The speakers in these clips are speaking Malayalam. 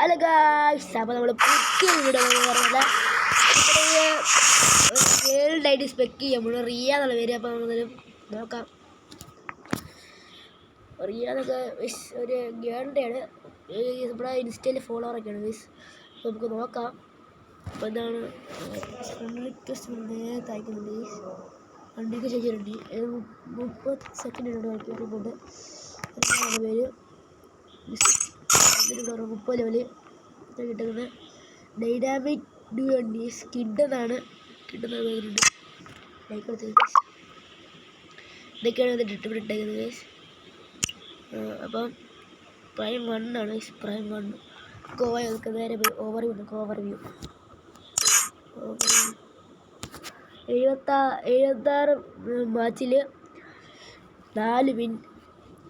ഹലോ ഗായ്സ്, അപ്പോൾ നമ്മൾ പുതിയ വീഡിയോ പറഞ്ഞില്ല വേൾഡായിട്ട് സ്പെക്ക് ചെയ്യാം. നമ്മൾ റിയ എന്നുള്ള പേര്. അപ്പോൾ നമുക്ക് നോക്കാം. റിയ എന്നൊക്കെ ഒരു ഗേളിൻ്റെ ആണ്. നമ്മുടെ ഇൻസ്റ്റയിൽ ഫോളോവറൊക്കെയാണ് ഗൈസ്. അപ്പോൾ നമുക്ക് നോക്കാം. അപ്പോൾ എന്താണ് ഫ്രണ്ട് റിക്വസ്റ്റ് തയ്ക്കുന്നുണ്ട് ഗൈസ്. വണ്ടിക്ക് ശരിയുണ്ട് 30 സെക്കൻഡിനോട് വായിക്കുന്നുണ്ട്. പേര് 30 ലെവല് കിട്ടുന്നത് ഡൈനാമിക് ഡു ഉണ്ട്. സ്കിഡ് എന്നാണ് കിട്ടുന്നത്. പേരുണ്ട് ലൈക്ക് കൊടുത്തത്. ഇതൊക്കെയാണ് ഇതിൻ്റെ ട്രിപ്പിൽ ഇട്ടേക്കുന്നത് ഗൈസ്. അപ്പം പ്രൈം 1 ആണ്. പ്രൈം 1 ഗോവ നമുക്ക് നേരെ പോയി ഓവർവ്യൂ ഉണ്ട്. ഓവർവ്യൂ 76 മാച്ചിൽ 4 വിൻ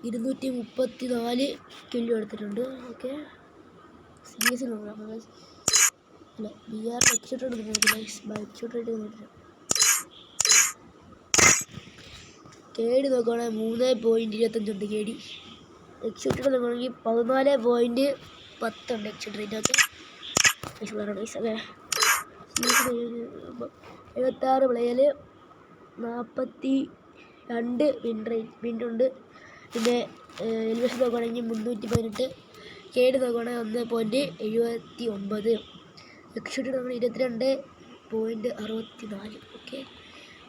234 കില്ല് എടുത്തിട്ടുണ്ട്. ഓക്കെ, സീരീസിൽ നോക്കാം. അല്ല, BR എക്സ്ഷൂട്ട് എടുക്കുന്നില്ല. എക്സ്ഷൂട്ട് എടുക്കുന്നില്ല. കേടി നോക്കുകയാണെങ്കിൽ 3.25 കേടി. എക്സ്ഷൂട്ട് നോക്കുകയാണെങ്കിൽ 14.10 എക്സ്ഷൂട്ട് റേറ്റ്. ഒക്കെ അതെ. 76 പ്ലേയിൽ 42 വിൻഡുണ്ട്. പിന്നെ എലിവേഷൻ നോക്കുകയാണെങ്കിൽ 318. കേട് നോക്കുകയാണെങ്കിൽ 1.79. എക്സ്ഷൂട്ട് നോക്കുകയാണെങ്കിൽ 22.64. ഓക്കെ,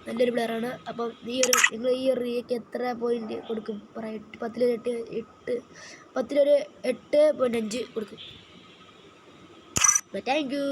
നല്ലൊരു പ്ലെയറാണ്. അപ്പം നിങ്ങൾ ഈ ഒരു റിയക്ക് എത്ര പോയിന്റ് കൊടുക്കും? പറയാം. 10 8 കൊടുക്കും. Thank you.